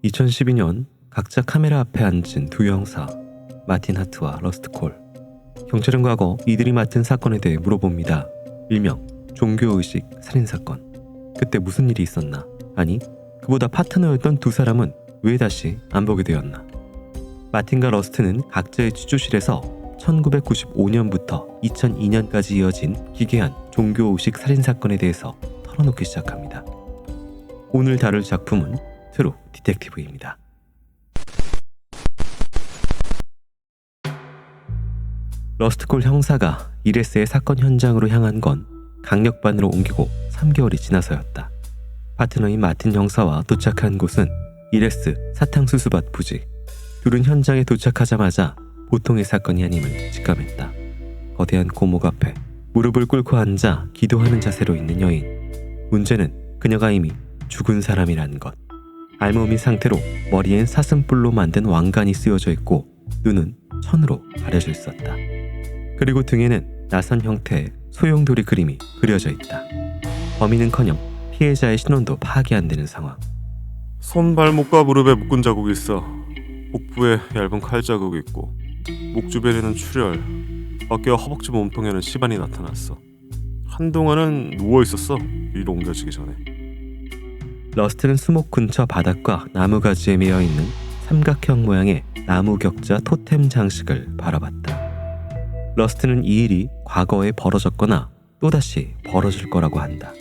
2012년 각자 카메라 앞에 앉은 두 형사 마틴 하트와 러스트 콜. 경찰은 과거 이들이 맡은 사건에 대해 물어봅니다. 일명 종교의식 살인사건. 그때 무슨 일이 있었나? 아니, 그보다 파트너였던 두 사람은 왜 다시 안 보게 되었나? 마틴과 러스트는 각자의 취조실에서 1995년부터 2002년까지 이어진 기괴한 종교의식 살인사건에 대해서 털어놓기 시작합니다. 오늘 다룰 작품은 트루 디텍티브입니다. 러스트콜 형사가 이레스의 사건 현장으로 향한 건 강력반으로 옮기고 3개월이 지나서였다. 파트너인 마틴 형사와 도착한 곳은 이레스 사탕수수밭 부지. 둘은 현장에 도착하자마자 보통의 사건이 아님을 직감했다. 거대한 고목 앞에 무릎을 꿇고 앉아 기도하는 자세로 있는 여인. 문제는 그녀가 이미 죽은 사람이라는 것. 알몸인 상태로 머리엔 사슴뿔로 만든 왕관이 쓰여져 있고 눈은 천으로 가려져 있었다. 그리고 등에는 낯선 형태의 소용돌이 그림이 그려져 있다. 범인은커녕 피해자의 신원도 파악이 안 되는 상황. 손, 발목과 무릎에 묶은 자국이 있어. 복부에 얇은 칼 자국이 있고 목 주변에는 출혈, 어깨와 허벅지 몸통에는 시반이 나타났어. 한동안은 누워 있었어. 위로 옮겨지기 전에. 러스트는 수목 근처 바닥과 나무가지에 매여 있는 삼각형 모양의 나무 격자 토템 장식을 바라봤다. 러스트는 이 일이 과거에 벌어졌거나 또다시 벌어질 거라고 한다.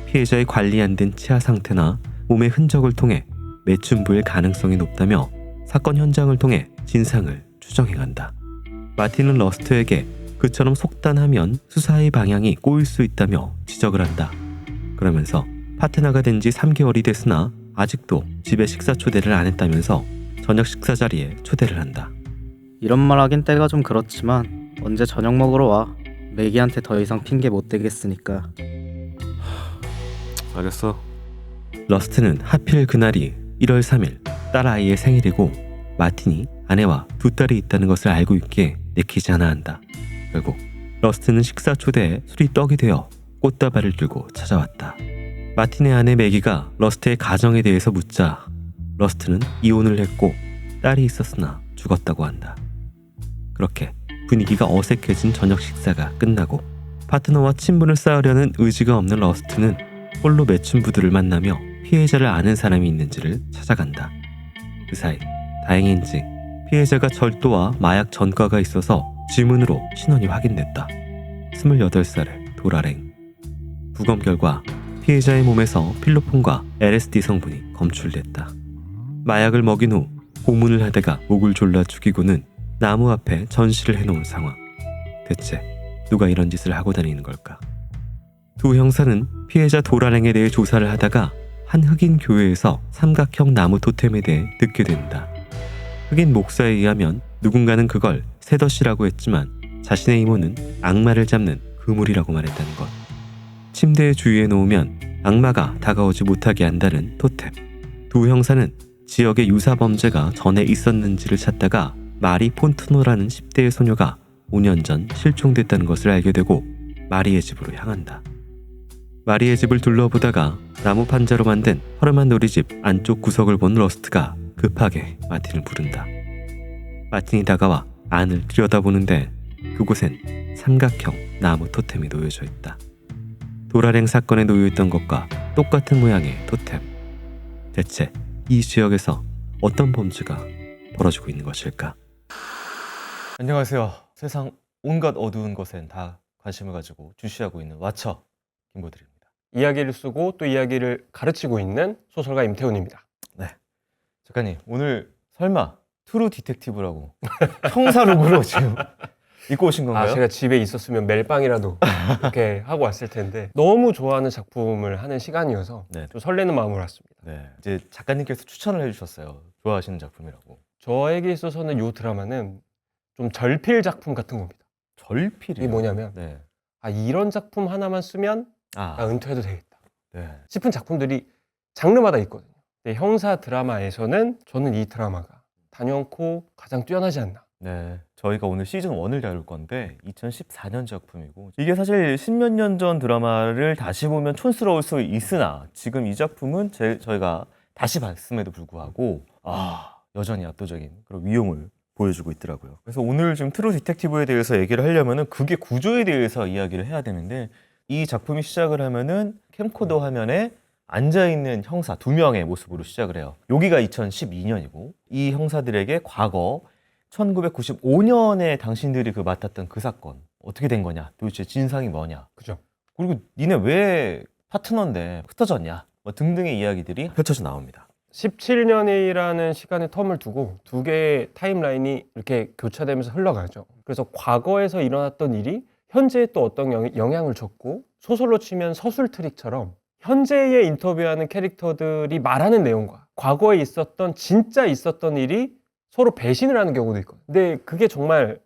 피해자의 관리 안 된 치아 상태나 몸의 흔적을 통해 매춘부일 가능성이 높다며 사건 현장을 통해 진상을 추정해간다. 마틴은 러스트에게 그처럼 속단하면 수사의 방향이 꼬일 수 있다며 지적을 한다. 그러면서 파트너가 된 지 3개월이 됐으나 아직도 집에 식사 초대를 안 했다면서 저녁 식사 자리에 초대를 한다. 이런 말 하긴 때가 좀 그렇지만 언제 저녁 먹으러 와. 매기한테 더 이상 핑계 못 대겠으니까. 알겠어. 러스트는 하필 그날이 1월 3일 딸아이의 생일이고 마틴이 아내와 두 딸이 있다는 것을 알고 있기에 내키지 않아 한다. 결국 러스트는 식사 초대에 술이 떡이 되어 꽃다발을 들고 찾아왔다. 마틴의 아내 매기가 러스트의 가정에 대해서 묻자 러스트는 이혼을 했고 딸이 있었으나 죽었다고 한다. 그렇게 분위기가 어색해진 저녁 식사가 끝나고 파트너와 친분을 쌓으려는 의지가 없는 러스트는 홀로 매춘부들을 만나며 피해자를 아는 사람이 있는지를 찾아간다. 그 사이 다행인지 피해자가 절도와 마약 전과가 있어서 지문으로 신원이 확인됐다. 28살의 도라랭. 부검 결과 피해자의 몸에서 필로폰과 LSD 성분이 검출됐다. 마약을 먹인 후 고문을 하다가 목을 졸라 죽이고는 나무 앞에 전시를 해놓은 상황. 대체 누가 이런 짓을 하고 다니는 걸까? 두 형사는 피해자 도라랭에 대해 조사를 하다가 한 흑인 교회에서 삼각형 나무 토템에 대해 듣게 된다. 흑인 목사에 의하면 누군가는 그걸 새덧이라고 했지만 자신의 이모는 악마를 잡는 그물이라고 말했다는 것. 침대에 주위에 놓으면 악마가 다가오지 못하게 한다는 토템. 두 형사는 지역의 유사 범죄가 전에 있었는지를 찾다가 마리 폰트노라는 10대의 소녀가 5년 전 실종됐다는 것을 알게 되고 마리의 집으로 향한다. 마리의 집을 둘러보다가 나무 판자로 만든 허름한 놀이집 안쪽 구석을 본 러스트가 급하게 마틴을 부른다. 마틴이 다가와 안을 들여다보는데 그곳엔 삼각형 나무 토템이 놓여져 있다. 도라랭 사건에 놓여있던 것과 똑같은 모양의 토템. 대체 이 지역에서 어떤 범죄가 벌어지고 있는 것일까? 안녕하세요. 세상 온갖 어두운 것엔 다 관심을 가지고 주시하고 있는 와처 김보들입니다. 이야기를 쓰고 또 이야기를 가르치고 있는 소설가 임태훈입니다. 네, 작가님 오늘 설마 트루 디텍티브라고 형사룩으로 지금 입고 오신 건가요? 제가 집에 있었으면 멜빵이라도 이렇게 하고 왔을 텐데 너무 좋아하는 작품을 하는 시간이어서 네. 좀 설레는 마음으로 왔습니다. 네, 이제 작가님께서 추천을 해주셨어요. 좋아하시는 작품이라고. 저에게 있어서는 이 드라마는 좀 절필 작품 같은 겁니다. 절필이요? 이게 뭐냐면 네. 이런 작품 하나만 쓰면 은퇴해도 되겠다 네. 싶은 작품들이 장르마다 있거든요. 근데 형사 드라마에서는 저는 이 드라마가 단연코 가장 뛰어나지 않나. 네, 저희가 오늘 시즌 1을 다룰 건데 2014년 작품이고 이게 사실 십몇 년 전 드라마를 다시 보면 촌스러울 수 있으나 지금 이 작품은 저희가 다시 봤음에도 불구하고 여전히 압도적인 그런 위용을 보여주고 있더라고요. 그래서 오늘 지금 트루 디텍티브에 대해서 얘기를 하려면은 그게 구조에 대해서 이야기를 해야 되는데, 이 작품이 시작을 하면은 캠코더 화면에 앉아있는 형사 2명의 모습으로 시작을 해요. 여기가 2012년이고 이 형사들에게 과거 1995년에 당신들이 맡았던 그 사건 어떻게 된 거냐, 도대체 진상이 뭐냐, 그죠. 그리고 니네 왜 파트너인데 흩어졌냐, 뭐 등등의 이야기들이 펼쳐져 나옵니다. 17년이라는 시간의 텀을 두고 두 개의 타임라인이 이렇게 교차되면서 흘러가죠. 그래서 과거에서 일어났던 일이 현재에 또 어떤 영향을 줬고, 소설로 치면 서술 트릭처럼 현재에 인터뷰하는 캐릭터들이 말하는 내용과 과거에 진짜 있었던 일이 서로 배신을 하는 경우도 있거든요. 근데 그게 정말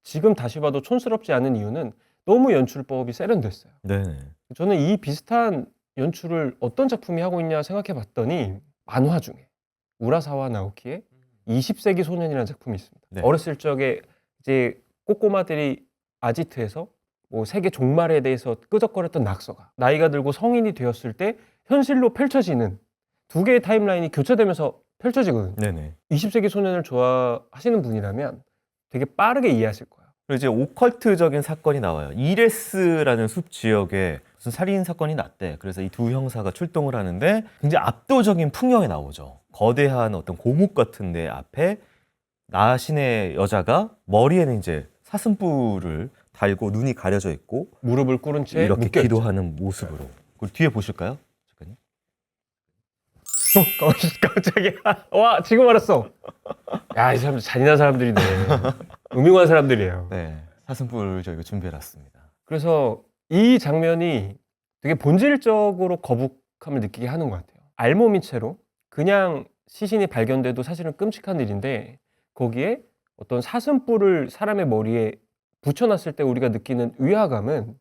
지금 다시 봐도 촌스럽지 않은 이유는 너무 연출법이 세련됐어요. 네네. 저는 이 비슷한 연출을 어떤 작품이 하고 있냐 생각해 봤더니 만화 중에 우라사와 나오키의 20세기 소년이라는 작품이 있습니다. 네. 어렸을 적에 이제 꼬꼬마들이 아지트에서 뭐 세계 종말에 대해서 끄적거렸던 낙서가 나이가 들고 성인이 되었을 때 현실로 펼쳐지는 두 개의 타임라인이 교차되면서 펼쳐지거든요. 네네. 20세기 소년을 좋아하시는 분이라면 되게 빠르게 이해하실 거예요. 그리고 이제 오컬트적인 사건이 나와요. 이레스라는 숲 지역에 무슨 살인 사건이 났대. 그래서 이 두 형사가 출동을 하는데 굉장히 압도적인 풍경이 나오죠. 거대한 어떤 고목 같은 데 앞에 나신의 여자가 머리에는 이제 사슴뿔을 달고 눈이 가려져 있고 무릎을 꿇은 채 이렇게 묶여 있죠. 기도하는 모습으로. 그리고 뒤에 보실까요? 잠깐요. 깜짝이야. 와, 지금 알았어. 야, 이 사람들 잔인한 사람들이네. 음흉한 사람들이에요. 네, 사슴뿔 저희가 준비해놨습니다. 그래서 이 장면이 되게 본질적으로 거북함을 느끼게 하는 것 같아요. 알몸인 채로 그냥 시신이 발견돼도 사실은 끔찍한 일인데, 거기에 어떤 사슴뿔을 사람의 머리에 붙여놨을 때 우리가 느끼는 위화감은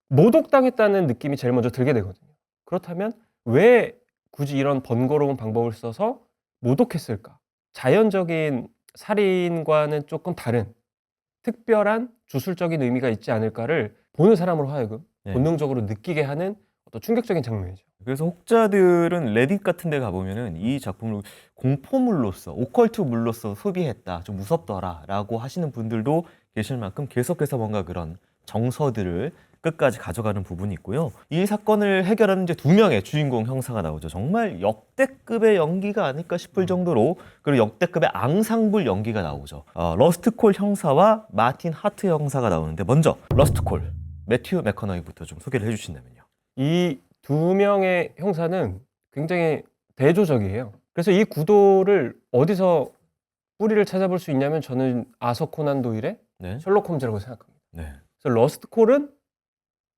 모독당했다는 느낌이 제일 먼저 들게 되거든요. 그렇다면 왜 굳이 이런 번거로운 방법을 써서 모독했을까? 자연적인 살인과는 조금 다른 특별한 주술적인 의미가 있지 않을까를 보는 사람으로 하여금 네. 본능적으로 느끼게 하는 어떤 충격적인 장면이죠. 그래서 혹자들은 레딧 같은 데 가보면은 이 작품을 공포물로서, 오컬트물로서 소비했다, 좀 무섭더라 라고 하시는 분들도 계실 만큼 계속해서 뭔가 그런 정서들을 끝까지 가져가는 부분이 있고요. 이 사건을 해결하는 이제 2명의 주인공 형사가 나오죠. 정말 역대급의 연기가 아닐까 싶을 정도로, 그리고 역대급의 앙상블 연기가 나오죠. 러스트콜 형사와 마틴 하트 형사가 나오는데, 먼저 러스트콜 매튜 맥커너이부터 좀 소개를 해주신다면요. 이 두 명의 형사는 굉장히 대조적이에요. 그래서 이 구도를 어디서 뿌리를 찾아볼 수 있냐면 저는 아서 코난 도일의 네. 셜록 홈즈라고 생각합니다. 네. 그래서 러스트 콜은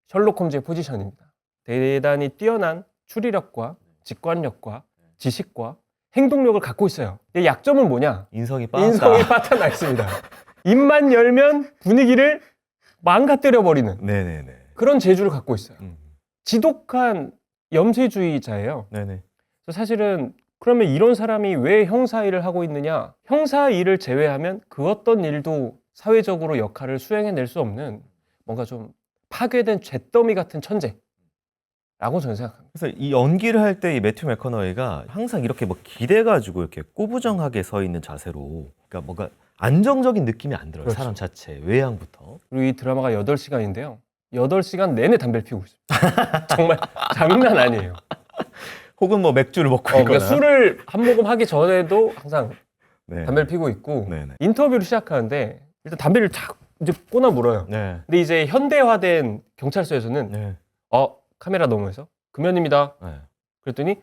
셜록 홈즈의 포지션입니다. 대단히 뛰어난 추리력과 직관력과 지식과 행동력을 갖고 있어요. 근데 약점은 뭐냐? 인성이 빠졌다. 인성이 빠져나 있습니다. 입만 열면 분위기를 망가뜨려 버리는 네네네. 그런 재주를 갖고 있어요. 음. 지독한 염세주의자예요. 네네. 그래서 사실은 그러면 이런 사람이 왜 형사 일을 하고 있느냐? 형사 일을 제외하면 그 어떤 일도 사회적으로 역할을 수행해낼 수 없는 뭔가 좀 파괴된 잿더미 같은 천재라고 저는 생각합니다. 그래서 이 연기를 할 때 이 매튜 맥커너이가 항상 이렇게 뭐 기대가지고 이렇게 꾸부정하게 서 있는 자세로, 그러니까 뭔가 안정적인 느낌이 안 들어요. 그렇죠. 사람 자체 외양부터. 그리고 이 드라마가 8시간인데요. 8시간 내내 담배를 피우고 있습니다. 정말 장난 아니에요. 혹은 뭐 맥주를 먹고 있거나. 그러니까 술을 한 모금 하기 전에도 항상 네. 담배를 피우고 있고 네네. 인터뷰를 시작하는데 일단 담배를 탁 이제 꼬나 물어요. 네. 근데 이제 현대화된 경찰서에서는 네. 카메라 넘어에서 금연입니다. 네. 그랬더니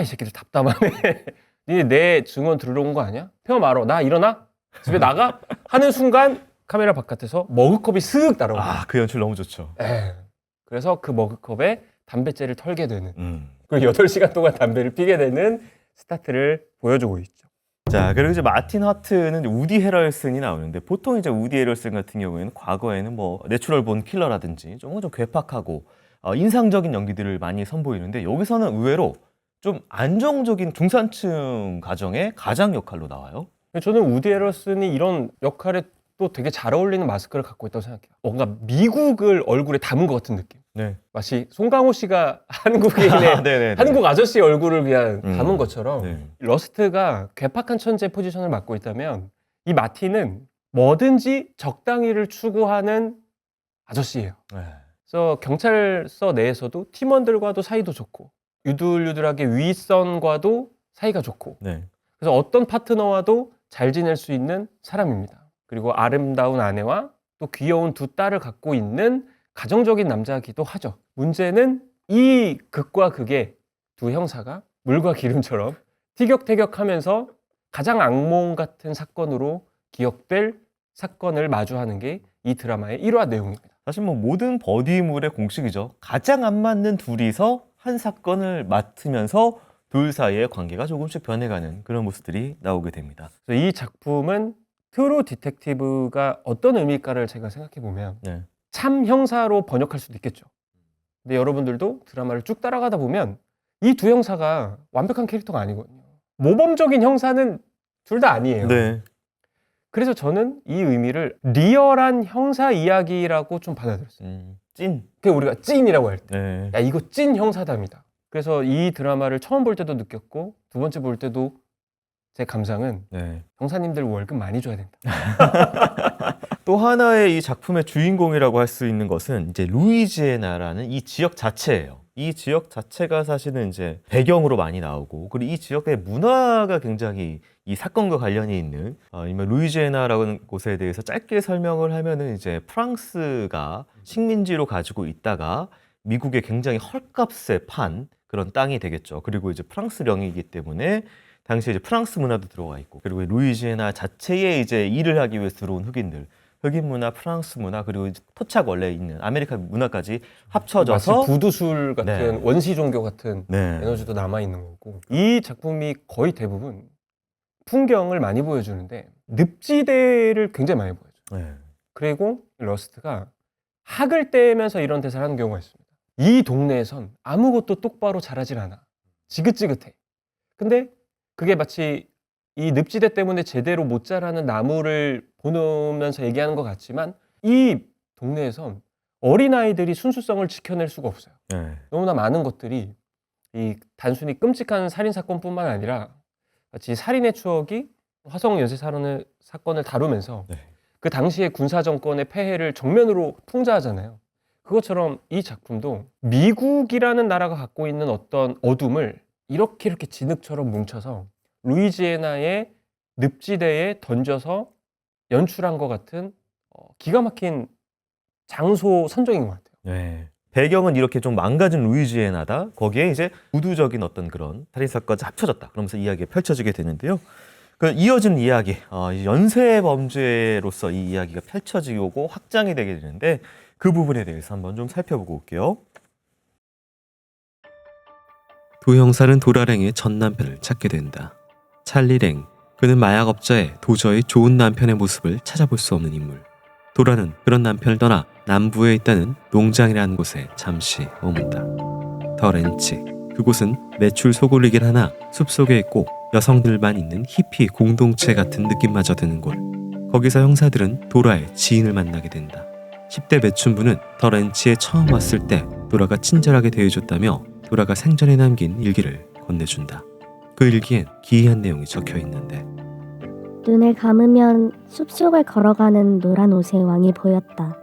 이 새끼들 답답하네. 니네 내 증언 들으러 온 거 아니야? 펴 말어. 나 일어나? 집에 나가? 하는 순간 카메라 바깥에서 머그컵이 쓱 날아옵니다. 그 연출 너무 좋죠. 그래서 그 머그컵에 담배째를 털게 되는, 그리고 8시간 동안 담배를 피게 되는 스타트를 보여주고 있죠. 자, 그리고 이제 마틴 하트는 이제 우디 헤럴슨이 나오는데, 보통 이제 우디 헤럴슨 같은 경우에는 과거에는 뭐 내추럴 본 킬러라든지 좀 괴팍하고 인상적인 연기들을 많이 선보이는데, 여기서는 의외로 좀 안정적인 중산층 가정의 가장 역할로 나와요. 저는 우디 헤럴슨이 이런 역할에 또 되게 잘 어울리는 마스크를 갖고 있다고 생각해요. 뭔가 미국을 얼굴에 담은 것 같은 느낌. 네. 마치 송강호 씨가 한국인의 네네. 한국 아저씨 얼굴을 그냥 담은 것처럼 네. 러스트가 괴팍한 천재 포지션을 맡고 있다면 이 마틴은 뭐든지 적당히를 추구하는 아저씨예요. 네. 그래서 경찰서 내에서도 팀원들과도 사이도 좋고 유들유들하게 윗선과도 사이가 좋고 네. 그래서 어떤 파트너와도 잘 지낼 수 있는 사람입니다. 그리고 아름다운 아내와 또 귀여운 두 딸을 갖고 있는 가정적인 남자이기도 하죠. 문제는 이 극과 극의 두 형사가 물과 기름처럼 티격태격하면서 가장 악몽 같은 사건으로 기억될 사건을 마주하는 게 이 드라마의 1화 내용입니다. 사실 뭐 모든 버디물의 공식이죠. 가장 안 맞는 둘이서 한 사건을 맡으면서 둘 사이의 관계가 조금씩 변해가는 그런 모습들이 나오게 됩니다. 그래서 이 작품은 트루 디텍티브가 어떤 의미일까를 제가 생각해 보면 네. 참 형사로 번역할 수도 있겠죠. 근데 여러분들도 드라마를 쭉 따라가다 보면 이 두 형사가 완벽한 캐릭터가 아니거든요. 모범적인 형사는 둘 다 아니에요. 네. 그래서 저는 이 의미를 리얼한 형사 이야기라고 좀 받아들였어요. 찐. 그게 우리가 찐이라고 할 때, 네. 야 이거 찐 형사담이다. 그래서 이 드라마를 처음 볼 때도 느꼈고 두 번째 볼 때도 제 감상은 네. 형사님들 월급 많이 줘야 된다. 또 하나의 이 작품의 주인공이라고 할 수 있는 것은 이제 루이지애나라는 이 지역 자체예요. 이 지역 자체가 사실은 이제 배경으로 많이 나오고 그리고 이 지역의 문화가 굉장히 이 사건과 관련이 있는 루이지애나라는 곳에 대해서 짧게 설명을 하면은 이제 프랑스가 식민지로 가지고 있다가 미국에 굉장히 헐값에 판 그런 땅이 되겠죠. 그리고 이제 프랑스령이기 때문에 당시에 이제 프랑스 문화도 들어와 있고 그리고 루이지애나 자체에 이제 일을 하기 위해서 들어온 흑인 문화, 프랑스 문화 그리고 이제 토착 원래 있는 아메리카 문화까지 합쳐져서 마치 부두술 같은 네. 원시 종교 같은 네. 에너지도 남아 있는 거고 이 작품이 거의 대부분 풍경을 많이 보여주는데 늪지대를 굉장히 많이 보여줘요. 네. 그리고 러스트가 학을 떼면서 이런 대사를 하는 경우가 있습니다. 이 동네에선 아무것도 똑바로 자라질 않아. 지긋지긋해. 근데 그게 마치 이 늪지대 때문에 제대로 못 자라는 나무를 보면서 얘기하는 것 같지만 이 동네에선 어린아이들이 순수성을 지켜낼 수가 없어요. 네. 너무나 많은 것들이 이 단순히 끔찍한 살인사건뿐만 아니라 마치 살인의 추억이 화성 연쇄 사건을 다루면서 네. 그 당시의 군사정권의 폐해를 정면으로 풍자하잖아요. 그것처럼 이 작품도 미국이라는 나라가 갖고 있는 어떤 어둠을 이렇게 진흙처럼 뭉쳐서 루이지애나의 늪지대에 던져서 연출한 것 같은 기가 막힌 장소 선정인 것 같아요. 네. 배경은 이렇게 좀 망가진 루이지애나다. 거기에 이제 구두적인 어떤 그런 살인사건이 합쳐졌다. 그러면서 이야기가 펼쳐지게 되는데요. 그 이어지는 이야기, 연쇄 범죄로서 이 이야기가 펼쳐지고 확장이 되게 되는데 그 부분에 대해서 한번 좀 살펴보고 올게요. 두 형사는 도라랭의 전 남편을 찾게 된다. 찰리랭, 그는 마약업자에 도저히 좋은 남편의 모습을 찾아볼 수 없는 인물. 도라는 그런 남편을 떠나 남부에 있다는 농장이라는 곳에 잠시 머문다. 더 렌치, 그곳은 매출 소굴이긴 하나 숲속에 있고 여성들만 있는 히피 공동체 같은 느낌마저 드는 곳. 거기서 형사들은 도라의 지인을 만나게 된다. 10대 매춘부는 더 렌치에 처음 왔을 때 도라가 친절하게 대해줬다며 도라가 생전에 남긴 일기를 건네준다. 그 일기엔 기이한 내용이 적혀 있는데 눈을 감으면 숲속을 걸어가는 노란 옷의 왕이 보였다.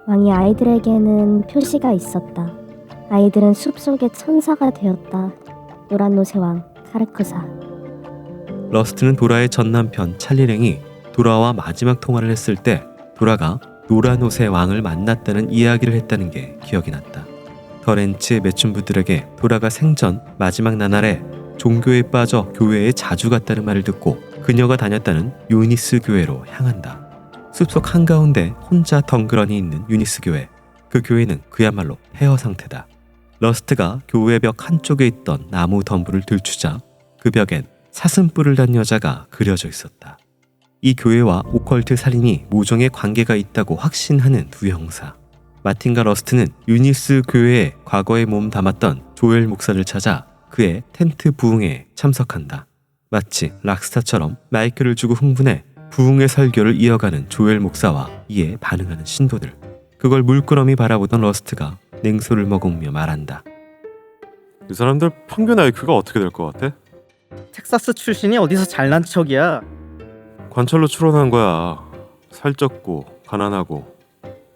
왕이 아이들에게는 표시가 있었다. 아이들은 숲속의 천사가 되었다. 노란 옷의 왕 카르쿠사. 러스트는 도라의 전 남편 찰리랭이 도라와 마지막 통화를 했을 때 도라가 노란 옷의 왕을 만났다는 이야기를 했다는 게 기억이 났다. 더 렌치의 매춘부들에게 도라가 생전 마지막 나날에 종교에 빠져 교회에 자주 갔다는 말을 듣고 그녀가 다녔다는 유니스 교회로 향한다. 숲속 한가운데 혼자 덩그러니 있는 유니스 교회. 그 교회는 그야말로 폐허 상태다. 러스트가 교회 벽 한쪽에 있던 나무 덤불을 들추자 그 벽엔 사슴뿔을 단 여자가 그려져 있었다. 이 교회와 오컬트 살인이 모종의 관계가 있다고 확신하는 두 형사. 마틴과 러스트는 유니스 교회에 과거에 몸 담았던 조엘 목사를 찾아 그의 텐트 부흥에 참석한다. 마치 락스타처럼 마이크를 주고 흥분해 부흥의 설교를 이어가는 조엘 목사와 이에 반응하는 신도들. 그걸 물끄러미 바라보던 러스트가 냉소를 머금으며 말한다. 이 사람들 평균 IQ가 어떻게 될 것 같아? 텍사스 출신이 어디서 잘난 척이야. 관찰로 추론한 거야. 살쪘고 가난하고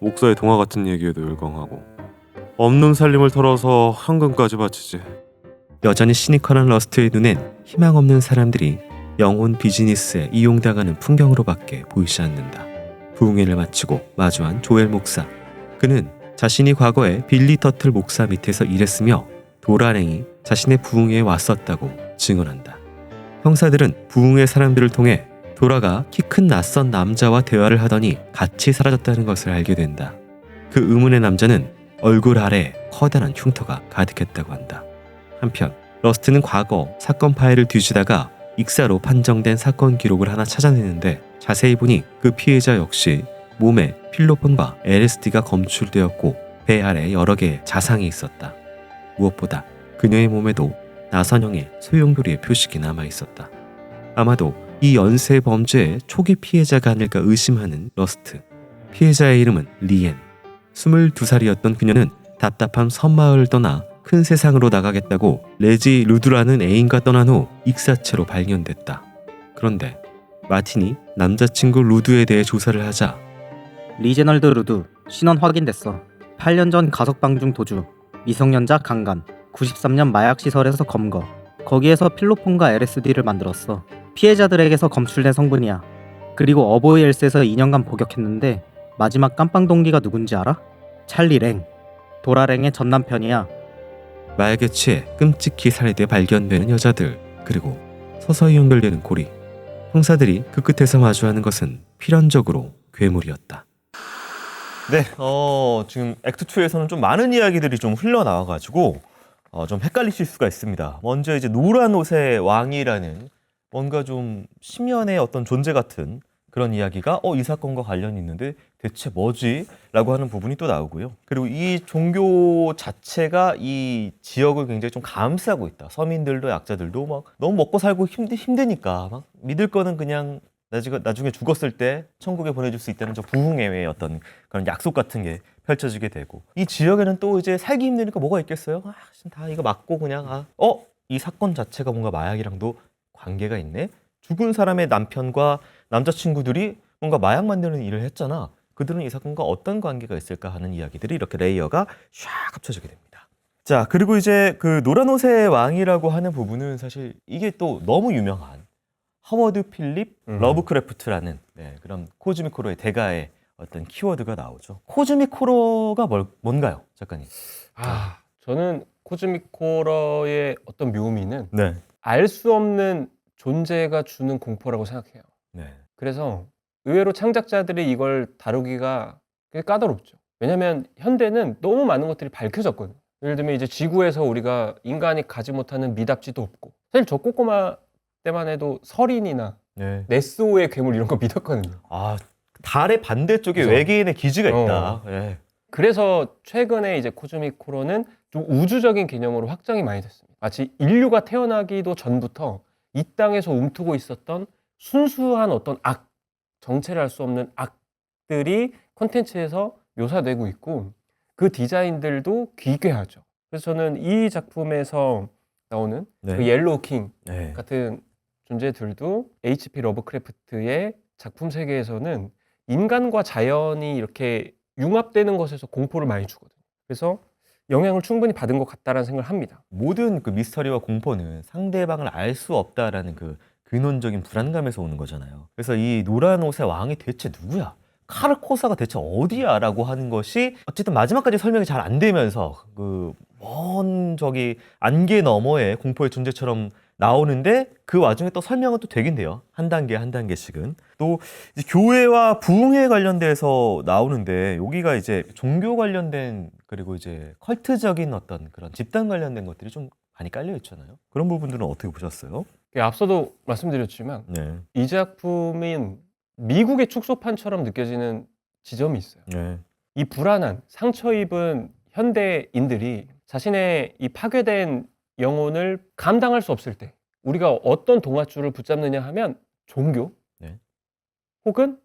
목사의 동화 같은 얘기에도 열광하고 없는 살림을 털어서 현금까지 바치지. 여전히 시니컬한 러스트의 눈엔 희망 없는 사람들이 영혼 비즈니스에 이용당하는 풍경으로밖에 보이지 않는다. 부흥회를 마치고 마주한 조엘 목사. 그는 자신이 과거에 빌리 터틀 목사 밑에서 일했으며 도라랭이 자신의 부흥회에 왔었다고 증언한다. 형사들은 부흥회 사람들을 통해 도라가 키 큰 낯선 남자와 대화를 하더니 같이 사라졌다는 것을 알게 된다. 그 의문의 남자는 얼굴 아래에 커다란 흉터가 가득했다고 한다. 한편 러스트는 과거 사건 파일을 뒤지다가 익사로 판정된 사건 기록을 하나 찾아내는데 자세히 보니 그 피해자 역시 몸에 필로폰과 LSD가 검출되었고 배 아래 여러 개의 자상이 있었다. 무엇보다 그녀의 몸에도 나선형의 소용돌이의 표식이 남아 있었다. 아마도 이 연쇄 범죄의 초기 피해자가 아닐까 의심하는 러스트. 피해자의 이름은 리엔. 22살이었던 그녀는 답답한 섬마을을 떠나 큰 세상으로 나가겠다고 레지 루드라는 애인과 떠난 후 익사체로 발견됐다. 그런데 마틴이 남자친구 루드에 대해 조사를 하자 리제널드 루드 신원 확인됐어. 8년 전 가석방 중 도주, 미성년자 강간, 93년 마약 시설에서 검거. 거기에서 필로폰과 LSD를 만들었어. 피해자들에게서 검출된 성분이야. 그리고 어보이 엘스에서 2년간 복역했는데 마지막 깜빵 동기가 누군지 알아? 찰리 랭. 도라랭의 전 남편이야. 마약에 취해 끔찍히 살해돼 발견되는 여자들, 그리고 서서히 연결되는 고리. 형사들이 그 끝에서 마주하는 것은 필연적으로 괴물이었다. 네, 지금 액트 2에서는 좀 많은 이야기들이 좀 흘러나와가지고 좀 헷갈리실 수가 있습니다. 먼저 이제 노란 옷의 왕이라는 뭔가 좀 심연의 어떤 존재 같은 그런 이야기가 이 사건과 관련이 있는데 대체 뭐지? 라고 하는 부분이 또 나오고요. 그리고 이 종교 자체가 이 지역을 굉장히 좀 감싸고 있다. 서민들도 약자들도 막 너무 먹고 살고 힘드니까 막 믿을 거는 그냥 나중에 죽었을 때 천국에 보내줄 수 있다는 저 부흥회의 어떤 그런 약속 같은 게 펼쳐지게 되고, 이 지역에는 또 이제 살기 힘드니까 뭐가 있겠어요? 다 이거 맞고 그냥 이 사건 자체가 뭔가 마약이랑도 관계가 있네? 죽은 사람의 남편과 남자친구들이 뭔가 마약 만드는 일을 했잖아. 그들은 이 사건과 어떤 관계가 있을까 하는 이야기들이 이렇게 레이어가 샥 합쳐지게 됩니다. 자, 그리고 이제 그 노란 옷의 왕이라고 하는 부분은 사실 이게 또 너무 유명한 허워드 필립 러브크래프트라는 그런 코즈믹 호러의 대가의 어떤 키워드가 나오죠. 코즈믹 호러가 뭔가요, 작가님? 저는 코즈믹 호러의 어떤 묘미는 네. 알 수 없는 존재가 주는 공포라고 생각해요. 네. 그래서 의외로 창작자들이 이걸 다루기가 꽤 까다롭죠. 왜냐하면 현대는 너무 많은 것들이 밝혀졌거든요. 예를 들면 이제 지구에서 우리가 인간이 가지 못하는 미답지도 없고, 사실 저 꼬꼬마 때만 해도 설인이나 네. 네스오의 괴물 이런 거 믿었거든요. 달의 반대쪽에 그죠? 외계인의 기지가 있다. 네. 그래서 최근에 이제 코즈믹 호러는 좀 우주적인 개념으로 확장이 많이 됐습니다. 마치 인류가 태어나기도 전부터 이 땅에서 움트고 있었던 순수한 어떤 정체를 알 수 없는 악들이 콘텐츠에서 묘사되고 있고, 그 디자인들도 기괴하죠. 그래서 저는 이 작품에서 나오는 그 옐로우 킹 같은 존재들도 H.P. 러브크래프트의 작품 세계에서는 인간과 자연이 이렇게 융합되는 것에서 공포를 많이 주거든요. 그래서 영향을 충분히 받은 것 같다라는 생각을 합니다. 모든 그 미스터리와 공포는 상대방을 알 수 없다라는 그 근원적인 불안감에서 오는 거잖아요. 그래서 이 노란 옷의 왕이 대체 누구야? 카르코사가 대체 어디야? 라고 하는 것이 어쨌든 마지막까지 설명이 잘 안 되면서 그 먼 저기 안개 너머의 공포의 존재처럼 나오는데, 그 와중에 또 설명은 또 되긴 돼요. 한 단계씩은. 또 이제 교회와 부흥회 관련돼서 나오는데, 여기가 이제 종교 관련된, 그리고 이제 컬트적인 어떤 그런 집단 관련된 것들이 좀 많이 깔려 있잖아요. 그런 부분들은 어떻게 보셨어요? 앞서도 말씀드렸지만 이 작품은 미국의 축소판처럼 느껴지는 지점이 있어요. 이 불안한 상처 입은 현대인들이 자신의 이 파괴된 영혼을 감당할 수 없을 때 우리가 어떤 동아줄을 붙잡느냐 하면 종교, 혹은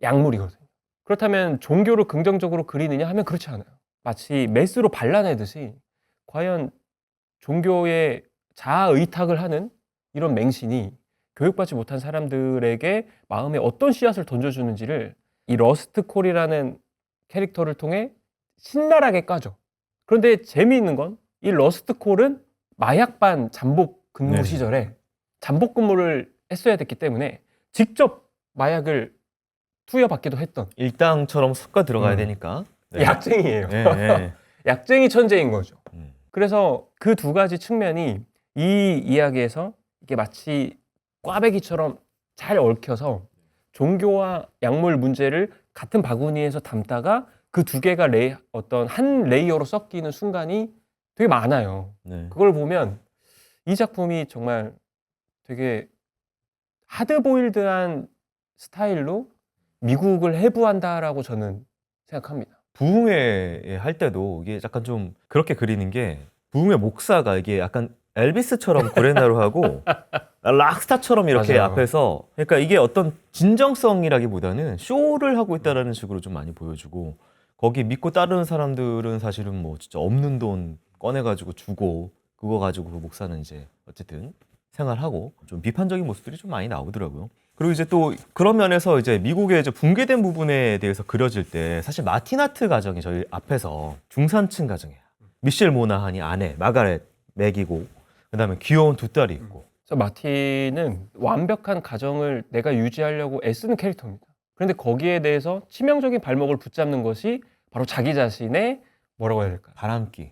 약물이거든요. 그렇다면 종교를 긍정적으로 그리느냐 하면 그렇지 않아요. 마치 메스로 발라내듯이 과연 종교에 자아의탁을 하는 이런 맹신이 교육받지 못한 사람들에게 마음에 어떤 씨앗을 던져주는지를 이 러스트콜이라는 캐릭터를 통해 신랄하게 까죠. 그런데 재미있는 건 이 러스트콜은 마약반 잠복 근무 네네. 시절에 잠복 근무를 했어야 됐기 때문에 직접 마약을 투여받기도 했던 일당처럼 쑥가 들어가야 음. 되니까. 네. 약쟁이에요. 네, 네. 약쟁이 천재인 거죠. 음. 그래서 그 두 가지 측면이 이 이야기에서 이게 마치 꽈배기처럼 잘 얽혀서 종교와 약물 문제를 같은 바구니에서 담다가 그 두 개가 어떤 한 레이어로 섞이는 순간이 되게 많아요. 네. 그걸 보면 이 작품이 정말 되게 하드보일드한 스타일로 미국을 해부한다라고 저는 생각합니다. 부흥회 할 때도 이게 약간 좀 그렇게 그리는 게 부흥회 목사가 이게 약간 엘비스처럼 구레나루 하고 락스타처럼 이렇게 맞아요. 앞에서 그러니까 이게 어떤 진정성이라기보다는 쇼를 하고 있다라는 식으로 좀 많이 보여주고 거기 믿고 따르는 사람들은 사실은 뭐 진짜 없는 돈 꺼내가지고 주고 그거 가지고 그 목사는 이제 어쨌든 생활하고 좀 비판적인 모습들이 좀 많이 나오더라고요. 그리고 이제 또 그런 면에서 이제 미국의 이제 붕괴된 부분에 대해서 그려질 때 사실 마티나트 가정이 저희 앞에서 중산층 가정이에요. 미셸 모나한이 아내, 마가렛 맥이고 그다음에 귀여운 두 딸이 있고. 그래서 마틴은 완벽한 가정을 내가 유지하려고 애쓰는 캐릭터입니다. 그런데 거기에 대해서 치명적인 발목을 붙잡는 것이 바로 자기 자신의 뭐라고 해야 될까요? 바람기.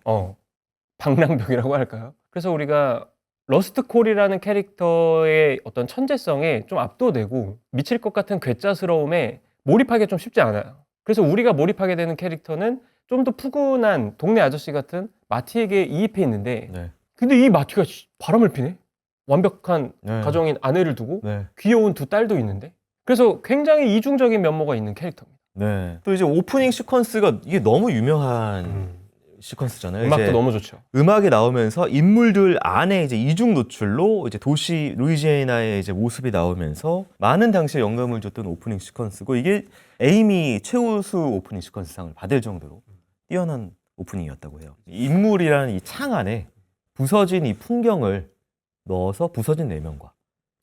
방랑벽이라고 할까요? 그래서 우리가 러스트콜이라는 캐릭터의 어떤 천재성에 좀 압도되고 미칠 것 같은 괴짜스러움에 몰입하기 좀 쉽지 않아요. 그래서 우리가 몰입하게 되는 캐릭터는 좀 더 푸근한 동네 아저씨 같은 마티에게 이입해 있는데 네. 근데 이 마티가 바람을 피네? 완벽한 네. 가정인 아내를 두고 네. 귀여운 두 딸도 있는데 그래서 굉장히 이중적인 면모가 있는 캐릭터입니다. 네. 또 이제 오프닝 시퀀스가 이게 너무 유명한 시퀀스잖아요. 음악도 이제 너무 좋죠. 음악이 나오면서 인물들 안에 이제 이중 노출로 이제 도시 루이지애나의 이제 모습이 나오면서 많은 당시에 영감을 줬던 오프닝 시퀀스고 이게 에이미 최우수 오프닝 시퀀스상을 받을 정도로 뛰어난 오프닝이었다고 해요. 인물이라는 이 창 안에 부서진 이 풍경을 넣어서 부서진 내면과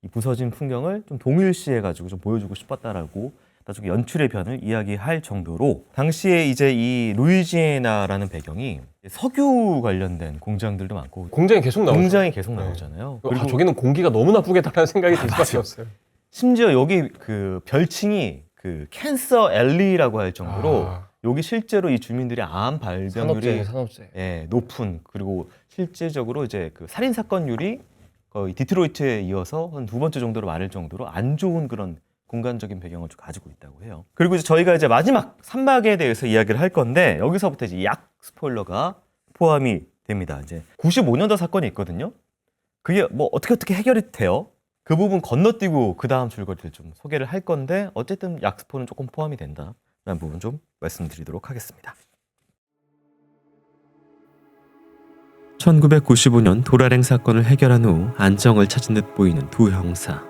이 부서진 풍경을 좀 동일시해가지고 좀 보여주고 싶었다라고 나중에 연출의 변을 이야기할 정도로 당시에 이제 이 루이지애나라는 배경이 석유 관련된 공장들도 많고 공장이 계속 나오죠. 공장이 계속 네. 나오잖아요. 아, 저기는 공기가 너무 나쁘겠다라는 생각이 들 수밖에 없어요. 심지어 여기 그 별칭이 그 캔서 엘리라고 할 정도로 여기 실제로 이 주민들이 암 발병률이 산업재. 예, 높은 그리고 실제적으로 이제 그 살인 사건율이 거의 디트로이트에 이어서 한 두 번째 정도로 많을 정도로 안 좋은 그런 공간적인 배경을 좀 가지고 있다고 해요. 그리고 이제 저희가 이제 마지막 3막에 대해서 이야기를 할 건데 여기서부터 이제 약 스포일러가 포함이 됩니다. 이제 95년도 사건이 있거든요. 그게 뭐 어떻게 해결이 돼요? 그 부분 건너뛰고 그 다음 줄거리를 좀 소개를 할 건데 어쨌든 약 스포는 조금 포함이 된다라는 부분 좀 말씀드리도록 하겠습니다. 1995년 도랄행 사건을 해결한 후 안정을 찾은 듯 보이는 두 형사.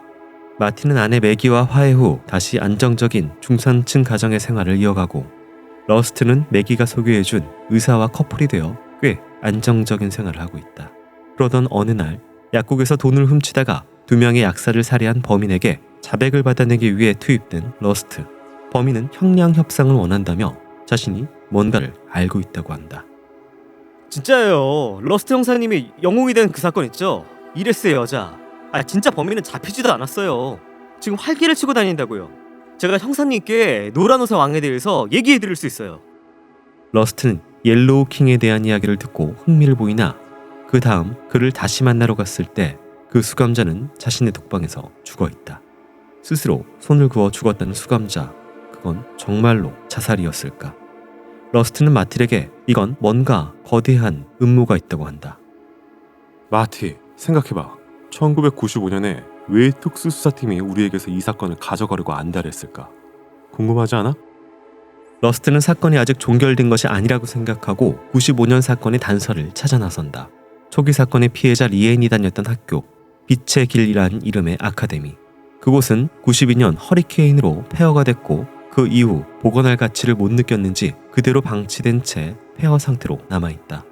마틴은 아내 매기와 화해 후 다시 안정적인 중산층 가정의 생활을 이어가고 러스트는 매기가 소개해준 의사와 커플이 되어 꽤 안정적인 생활을 하고 있다. 그러던 어느 날 약국에서 돈을 훔치다가 두 명의 약사를 살해한 범인에게 자백을 받아내기 위해 투입된 러스트. 범인은 형량 협상을 원한다며 자신이 뭔가를 알고 있다고 한다. 진짜예요. 러스트 형사님이 영웅이 된 그 사건 있죠? 이레스의 여자. 진짜 범인은 잡히지도 않았어요. 지금 활기를 치고 다닌다고요. 제가 형사님께 노란 옷의 왕에 대해서 얘기해 드릴 수 있어요. 러스트는 옐로우 킹에 대한 이야기를 듣고 흥미를 보이나 그 다음 그를 다시 만나러 갔을 때 그 수감자는 자신의 독방에서 죽어있다. 스스로 손을 그어 죽었다는 수감자. 그건 정말로 자살이었을까? 러스트는 마틸에게 이건 뭔가 거대한 음모가 있다고 한다. 마티, 생각해봐. 1995년에 왜 특수수사팀이 우리에게서 이 사건을 가져가려고 안달했을까? 궁금하지 않아? 러스트는 사건이 아직 종결된 것이 아니라고 생각하고 95년 사건의 단서를 찾아 나선다. 초기 사건의 피해자 리엔이 다녔던 학교, 빛의 길이라는 이름의 아카데미. 그곳은 92년 허리케인으로 폐허가 됐고 그 이후 복원할 가치를 못 느꼈는지 그대로 방치된 채 폐허 상태로 남아있다.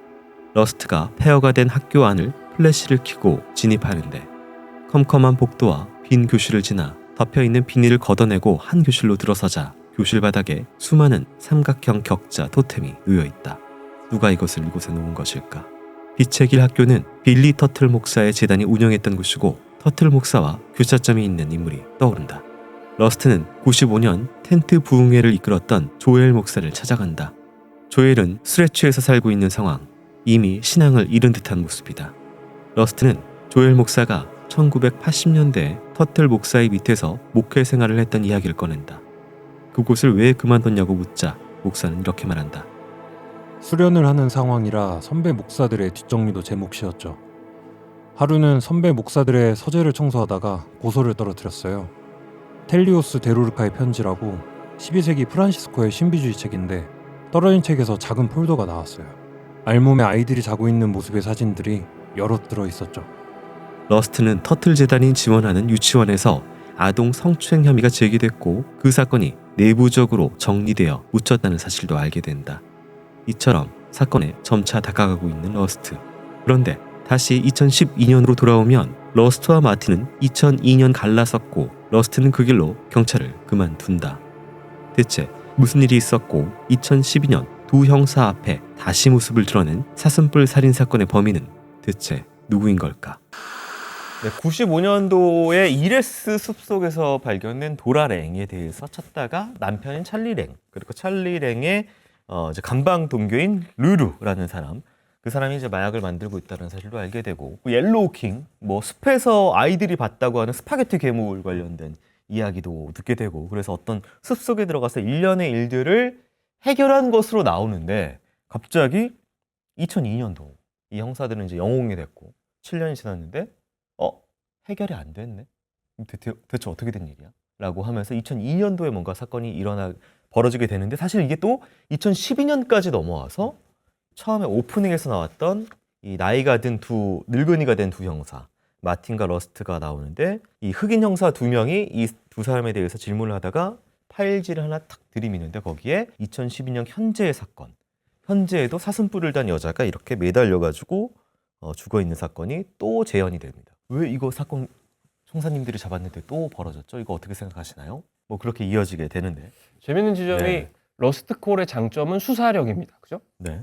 러스트가 폐허가 된 학교 안을 플래시를 켜고 진입하는데 컴컴한 복도와 빈 교실을 지나 덮여있는 비닐을 걷어내고 한 교실로 들어서자 교실 바닥에 수많은 삼각형 격자 토템이 놓여있다. 누가 이것을 이곳에 놓은 것일까? 빛의 길 학교는 빌리 터틀 목사의 재단이 운영했던 곳이고 터틀 목사와 교차점이 있는 인물이 떠오른다. 러스트는 95년 텐트 부흥회를 이끌었던 조엘 목사를 찾아간다. 조엘은 술에 취해서 살고 있는 상황, 이미 신앙을 잃은 듯한 모습이다. 러스트는 조엘 목사가 1980년대에 터틀 목사의 밑에서 목회 생활을 했던 이야기를 꺼낸다. 그곳을 왜 그만뒀냐고 묻자 목사는 이렇게 말한다. 수련을 하는 상황이라 선배 목사들의 뒷정리도 제 몫이었죠. 하루는 선배 목사들의 서재를 청소하다가 고소를 떨어뜨렸어요. 텔리오스 데루르카의 편지라고 12세기 프란시스코의 신비주의 책인데 떨어진 책에서 작은 폴더가 나왔어요. 알몸에 아이들이 자고 있는 모습의 사진들이 여럿 들어 있었죠. 러스트는 터틀 재단이 지원하는 유치원에서 아동 성추행 혐의가 제기됐고 그 사건이 내부적으로 정리되어 묻혔다는 사실도 알게 된다. 이처럼 사건에 점차 다가가고 있는 러스트. 그런데 다시 2012년으로 돌아오면 러스트와 마틴은 2002년 갈라섰고 러스트는 그 길로 경찰을 그만둔다. 대체 무슨 일이 있었고 2012년 두 형사 앞에 다시 모습을 드러낸 사슴뿔 살인 사건의 범인은 대체 누구인 걸까? 네, 95년도에 이레스 숲속에서 발견된 도라랭에 대해서 찾다가 남편인 찰리랭, 그리고 찰리랭의 이제 감방 동교인 루루라는 사람, 그 사람이 이제 마약을 만들고 있다는 사실도 알게 되고, 옐로우킹, 뭐 숲에서 아이들이 봤다고 하는 스파게티 괴물 관련된 이야기도 듣게 되고, 그래서 어떤 숲속에 들어가서 일련의 일들을 해결한 것으로 나오는데 갑자기 2002년도 이 형사들은 이제 영웅이 됐고 7년이 지났는데 해결이 안 됐네. 대체 어떻게 된 일이야? 라고 하면서 2002년도에 뭔가 사건이 벌어지게 되는데, 사실 이게 또 2012년까지 넘어와서 처음에 오프닝에서 나왔던 이 나이가 든 늙은이가 된 두 형사 마틴과 러스트가 나오는데, 이 흑인 형사 두 명이 이 두 사람에 대해서 질문을 하다가 파일지를 하나 탁 들이미는데 거기에 2012년 현재의 사건, 현재에도 사슴뿔을 단 여자가 이렇게 매달려가지고 죽어 있는 사건이 또 재현이 됩니다. 왜 이거 사건 형사님들이 잡았는데 또 벌어졌죠? 이거 어떻게 생각하시나요? 뭐 그렇게 이어지게 되는데. 재밌는 지점이 네. 러스트콜의 장점은 수사력입니다. 그죠? 네.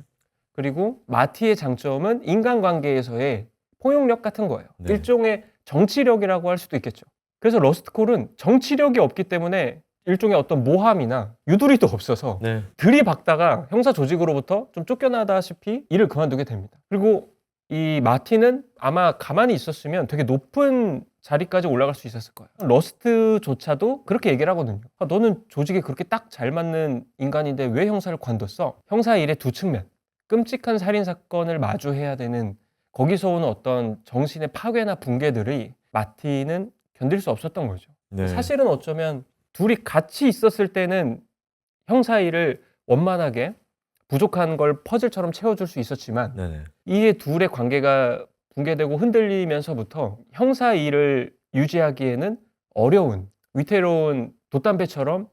그리고 마티의 장점은 인간관계에서의 포용력 같은 거예요. 네. 일종의 정치력이라고 할 수도 있겠죠. 그래서 러스트콜은 정치력이 없기 때문에 일종의 어떤 모함이나 유도리도 없어서 네. 들이박다가 형사 조직으로부터 좀 쫓겨나다시피 일을 그만두게 됩니다. 그리고 이 마틴은 아마 가만히 있었으면 되게 높은 자리까지 올라갈 수 있었을 거예요. 러스트조차도 그렇게 얘기를 하거든요. 너는 조직에 그렇게 딱 잘 맞는 인간인데 왜 형사를 관뒀어? 형사 일의 두 측면, 끔찍한 살인 사건을 마주해야 되는 거기서 오는 어떤 정신의 파괴나 붕괴들이 마틴은 견딜 수 없었던 거죠. 네. 사실은 어쩌면 둘이 같이 있었을 때는 형사 일을 원만하게 부족한 걸 퍼즐처럼 채워줄 수 있었지만, 네네. 이 둘의 관계가 붕괴되고 흔들리면서부터 형사 일을 유지하기에는 어려운, 위태로운 돛담배처럼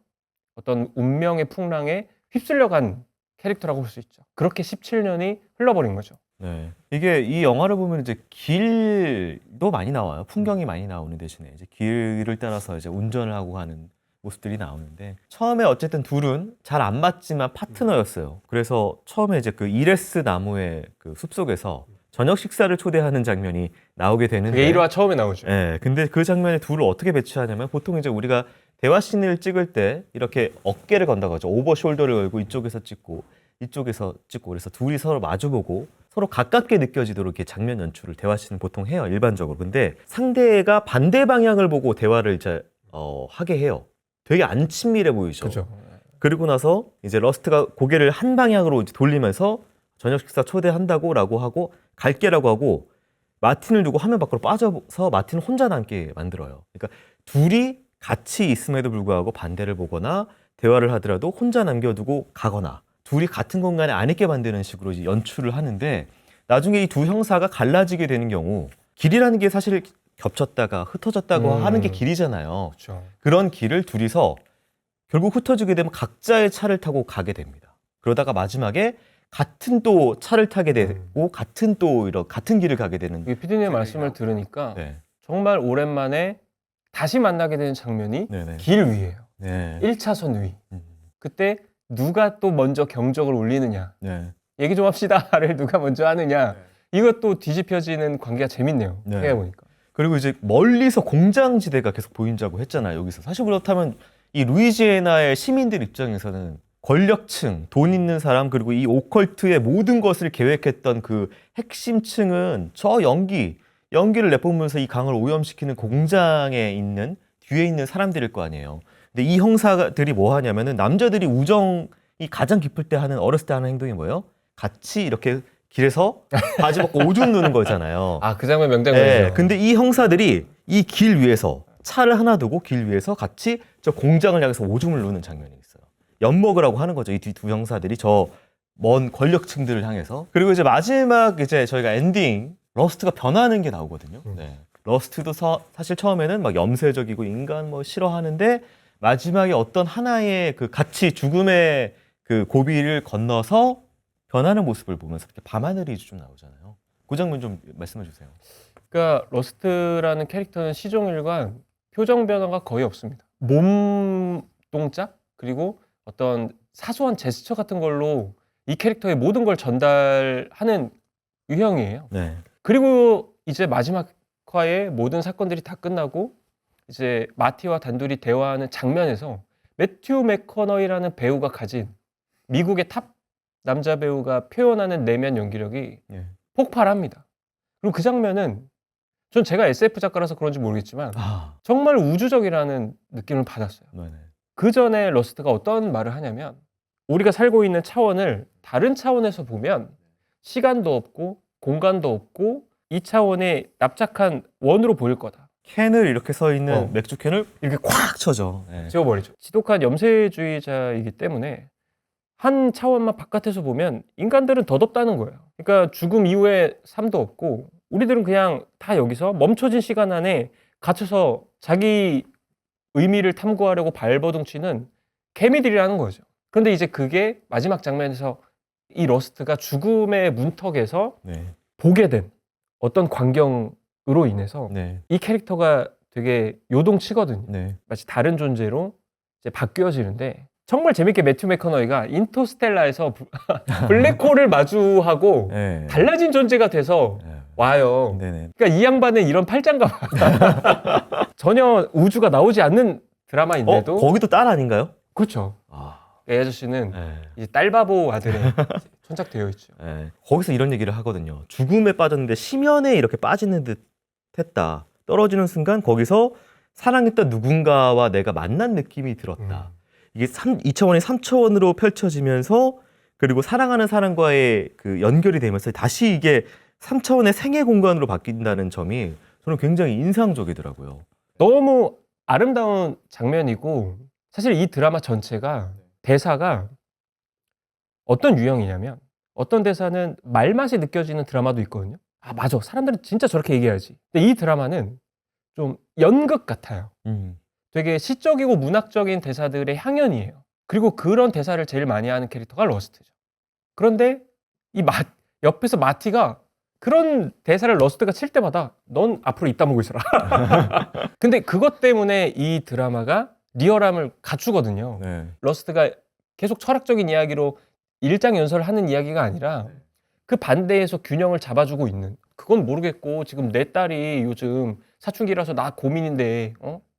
어떤 운명의 풍랑에 휩쓸려간 캐릭터라고 볼 수 있죠. 그렇게 17년이 흘러버린 거죠. 네. 이게 이 영화를 보면 이제 길도 많이 나와요. 풍경이 많이 나오는 대신에 이제 길을 따라서 이제 운전을 하고 가는 모습들이 나오는데, 처음에 어쨌든 둘은 잘 안 맞지만 파트너였어요. 그래서 처음에 이제 그 이레스 나무의 그 숲속에서 저녁 식사를 초대하는 장면이 나오게 되는데, 그게 1화 처음에 나오죠. 네, 근데 그 장면에 둘을 어떻게 배치하냐면, 보통 이제 우리가 대화씬을 찍을 때 이렇게 어깨를 건다고 하죠. 오버숄더를 걸고 이쪽에서 찍고 이쪽에서 찍고, 그래서 둘이 서로 마주보고 서로 가깝게 느껴지도록 이렇게 장면 연출을 대화씬은 보통 해요, 일반적으로. 근데 상대가 반대 방향을 보고 대화를 이제 하게 해요. 되게 안 친밀해 보이죠. 그렇죠. 그리고 나서 이제 러스트가 고개를 한 방향으로 이제 돌리면서 저녁 식사 초대한다고라고 하고 갈게라고 하고 마틴을 두고 화면 밖으로 빠져서 마틴을 혼자 남게 만들어요. 그러니까 둘이 같이 있음에도 불구하고 반대를 보거나 대화를 하더라도 혼자 남겨두고 가거나 둘이 같은 공간에 안 있게 만드는 식으로 이제 연출을 하는데, 나중에 이 두 형사가 갈라지게 되는 경우, 길이라는 게 사실 겹쳤다가 흩어졌다고 하는 게 길이잖아요. 그렇죠. 그런 길을 둘이서 결국 흩어지게 되면 각자의 차를 타고 가게 됩니다. 그러다가 마지막에 같은 또 차를 타게 되고 같은 길을 가게 되는. 이게 피디님 말씀을 들으니까 네. 정말 오랜만에 다시 만나게 되는 장면이 네네. 길 위예요. 네. 1차선 위. 음. 그때 누가 또 먼저 경적을 울리느냐, 네. 얘기 좀 합시다를 누가 먼저 하느냐, 이것도 뒤집혀지는 관계가 재밌네요. 네. 생각해보니까. 그리고 이제 멀리서 공장지대가 계속 보인다고 했잖아요. 여기서 사실 그렇다면 이 루이지애나의 시민들 입장에서는 권력층, 돈 있는 사람, 그리고 이 오컬트의 모든 것을 계획했던 그 핵심층은 저 연기를 내뿜으면서 이 강을 오염시키는 공장에 있는 뒤에 있는 사람들일 거 아니에요. 근데 이 형사들이 뭐 하냐면은 남자들이 우정이 가장 깊을 때 하는, 어렸을 때 하는 행동이 뭐예요? 같이 이렇게 길에서 바지 벗고 오줌 누는 거잖아요. 그 장면 명장면이죠. 네, 근데 이 형사들이 이 길 위에서 차를 하나 두고 길 위에서 같이 저 공장을 향해서 오줌을 누는 장면이 있어요. 엿먹으라고 하는 거죠. 이 두 형사들이 저 먼 권력층들을 향해서. 그리고 이제 마지막 이제 저희가 엔딩 러스트가 변하는 게 나오거든요. 네. 러스트도 사실 처음에는 막 염세적이고 인간 뭐 싫어하는데 마지막에 어떤 하나의 그 같이 죽음의 그 고비를 건너서 변하는 모습을 보면서 이렇게 밤하늘이 좀 나오잖아요. 그 장면 좀 말씀해 주세요. 그러니까 러스트라는 캐릭터는 시종일관 표정 변화가 거의 없습니다. 몸 동작 그리고 어떤 사소한 제스처 같은 걸로 이 캐릭터의 모든 걸 전달하는 유형이에요. 네. 그리고 이제 마지막 화에 모든 사건들이 다 끝나고 이제 마티와 단둘이 대화하는 장면에서 매튜 맥커너이라는 배우가 가진 미국의 탑 남자 배우가 표현하는 내면 연기력이 네. 폭발합니다. 그리고 그 장면은 전 제가 SF 작가라서 그런지 모르겠지만 아, 정말 우주적이라는 느낌을 받았어요. 네네. 그 전에 러스트가 어떤 말을 하냐면 우리가 살고 있는 차원을 다른 차원에서 보면 시간도 없고 공간도 없고 이 차원에 납작한 원으로 보일 거다. 캔을 이렇게 서 있는 맥주 캔을 이렇게 콱 쳐져. 네. 지워버리죠. 지독한 염세주의자이기 때문에 한 차원만 바깥에서 보면 인간들은 덧없다는 거예요. 그러니까 죽음 이후에 삶도 없고 우리들은 그냥 다 여기서 멈춰진 시간 안에 갇혀서 자기 의미를 탐구하려고 발버둥치는 개미들이라는 거죠. 그런데 이제 그게 마지막 장면에서 이 러스트가 죽음의 문턱에서 네. 보게 된 어떤 광경으로 인해서 네. 이 캐릭터가 되게 요동치거든요. 네. 마치 다른 존재로 이제 바뀌어지는데 정말 재밌게 매튜 맥커너이가 인터스텔라에서 블랙홀을 마주하고 네. 달라진 존재가 돼서 네. 와요. 네네. 그러니까 이 양반은 이런 팔짱가 봐. 전혀 우주가 나오지 않는 드라마인데도 거기도 딸 아닌가요? 그렇죠. 아, 이 아저씨는 네. 이제 딸바보 아들에 손착되어 있죠. 네. 거기서 이런 얘기를 하거든요. 죽음에 빠졌는데 심연에 이렇게 빠지는 듯 했다. 떨어지는 순간 거기서 사랑했던 누군가와 내가 만난 느낌이 들었다. 이게 2차원이 3차원으로 펼쳐지면서 그리고 사랑하는 사람과의 그 연결이 되면서 다시 이게 3차원의 생애 공간으로 바뀐다는 점이 저는 굉장히 인상적이더라고요. 너무 아름다운 장면이고 사실 이 드라마 전체가 대사가 어떤 유형이냐면 어떤 대사는 말맛이 느껴지는 드라마도 있거든요. 아 맞아, 사람들은 진짜 저렇게 얘기해야지. 근데 이 드라마는 좀 연극 같아요. 되게 시적이고 문학적인 대사들의 향연이에요. 그리고 그런 대사를 제일 많이 하는 캐릭터가 러스트죠. 그런데 이 옆에서 마티가 그런 대사를 러스트가 칠 때마다 넌 앞으로 입 다물고 있어라. 근데 그것 때문에 이 드라마가 리얼함을 갖추거든요. 네. 러스트가 계속 철학적인 이야기로 일장연설을 하는 이야기가 아니라 그 반대에서 균형을 잡아주고 있는, 그건 모르겠고 지금 내 딸이 요즘 사춘기라서 나 고민인데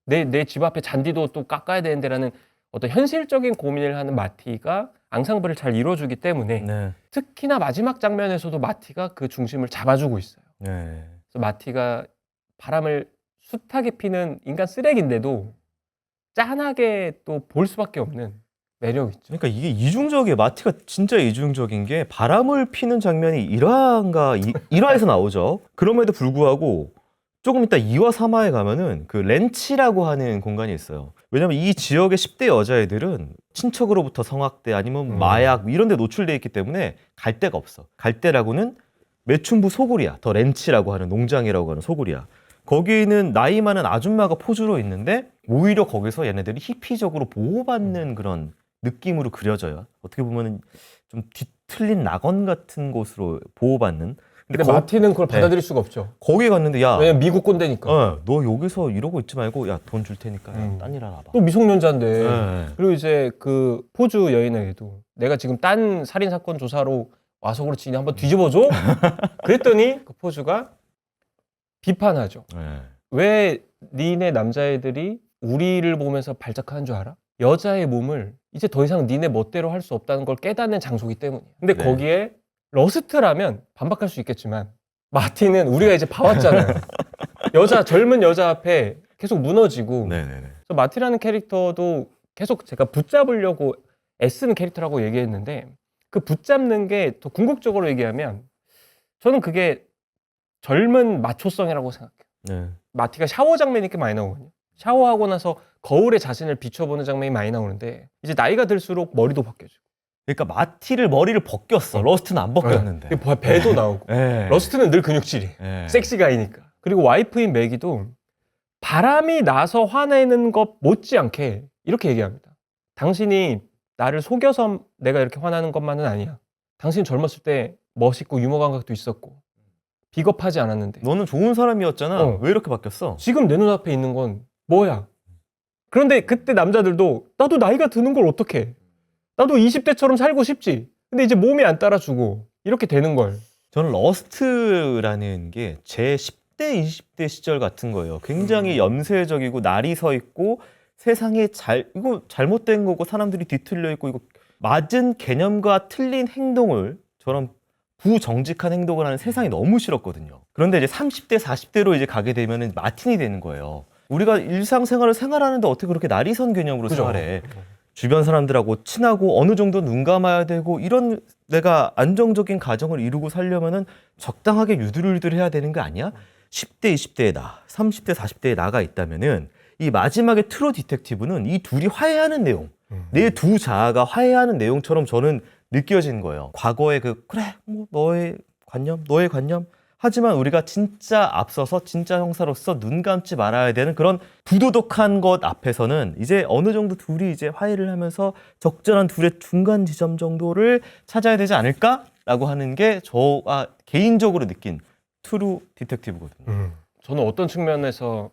내 집 앞에 잔디도 또 깎아야 되는데라는 어떤 현실적인 고민을 하는 마티가 앙상블을 잘 이뤄주기 때문에 네. 특히나 마지막 장면에서도 마티가 그 중심을 잡아주고 있어요. 네. 그래서 마티가 바람을 숱하게 피는 인간 쓰레기인데도 짠하게 또 볼 수밖에 없는 매력이 있죠. 그러니까 이게 이중적이에요. 마티가 진짜 이중적인 게 바람을 피는 장면이 1화에서 나오죠. 그럼에도 불구하고 조금 이따 2화, 3화에 가면은 그 렌치라고 하는 공간이 있어요. 왜냐면 이 지역의 10대 여자애들은 친척으로부터 성학대 아니면 마약 이런 데 노출돼 있기 때문에 갈 데가 없어. 갈 데라고는 매춘부 소굴이야. 더 렌치라고 하는 농장이라고 하는 소굴이야. 거기는 나이 많은 아줌마가 포주로 있는데 오히려 거기서 얘네들이 히피적으로 보호받는 그런 느낌으로 그려져요. 어떻게 보면은 좀 뒤틀린 낙원 같은 곳으로 보호받는. 근데 거- 마틴은 그걸 네. 받아들일 수가 없죠. 거기 갔는데 야, 왜냐면 미국 꼰대니까. 너 여기서 이러고 있지 말고 야 돈 줄 테니까 딴 일 알아봐. 또 미성년자인데. 네. 그리고 이제 그 포주 여인에게도 내가 지금 딴 살인 사건 조사로 와서 그렇지 한번 뒤집어줘. 그랬더니 그 포주가 비판하죠. 네. 왜 니네 남자애들이 우리를 보면서 발작하는 줄 알아? 여자의 몸을 이제 더 이상 니네 멋대로 할 수 없다는 걸 깨닫는 장소기 때문이야. 근데 네. 거기에 러스트라면 반박할 수 있겠지만 마틴은 우리가 이제 봐왔잖아요. 젊은 여자 앞에 계속 무너지고. 네네네. 그래서 마틴이라는 캐릭터도 계속 제가 붙잡으려고 애쓰는 캐릭터라고 얘기했는데 그 붙잡는 게 더 궁극적으로 얘기하면 저는 그게 젊은 마초성이라고 생각해요. 네. 마티가 샤워 장면이 꽤 많이 나오거든요. 샤워하고 나서 거울에 자신을 비춰보는 장면이 많이 나오는데 이제 나이가 들수록 머리도 벗겨지고 그러니까 마티를 머리를 벗겼어. 러스트는 안 벗겼는데. 배도 나오고 네. 러스트는 늘 근육질이 네. 섹시가이니까. 그리고 와이프인 매기도 바람이 나서 화내는 것 못지않게 이렇게 얘기합니다. 당신이 나를 속여서 내가 이렇게 화나는 것만은 아니야. 당신 젊었을 때 멋있고 유머 감각도 있었고 비겁하지 않았는데 너는 좋은 사람이었잖아. 왜 이렇게 바뀌었어? 지금 내 눈앞에 있는 건 뭐야? 그런데 그때 남자들도 나도 나이가 드는 걸 어떡해? 나도 20대처럼 살고 싶지. 근데 이제 몸이 안 따라주고 이렇게 되는 걸. 저는 러스트라는 게 제 10대, 20대 시절 같은 거예요. 굉장히 염세적이고 날이 서 있고 세상에 이거 잘못된 거고 사람들이 뒤틀려 있고 이거 맞은 개념과 틀린 행동을 저런 부정직한 행동을 하는 세상이 너무 싫었거든요. 그런데 이제 30대, 40대로 이제 가게 되면은 마틴이 되는 거예요. 우리가 일상생활을 생활하는데 어떻게 그렇게 날이 선 개념으로 그죠? 생활해. 주변 사람들하고 친하고 어느 정도 눈 감아야 되고 이런 내가 안정적인 가정을 이루고 살려면은 적당하게 유들유들 해야 되는 거 아니야? 10대, 20대에 나, 30대, 40대에 나가 있다면은 이 마지막에 트루 디텍티브는 이 둘이 화해하는 내용, 내 두 자아가 화해하는 내용처럼 저는 느껴지는 거예요. 과거의 그래, 뭐 너의 관념. 하지만 우리가 진짜 앞서서 진짜 형사로서 눈 감지 말아야 되는 그런 부도덕한 것 앞에서는 이제 어느 정도 둘이 이제 화해를 하면서 적절한 둘의 중간 지점 정도를 찾아야 되지 않을까라고 하는 게 저가 개인적으로 느낀 트루 디텍티브거든요. 저는 어떤 측면에서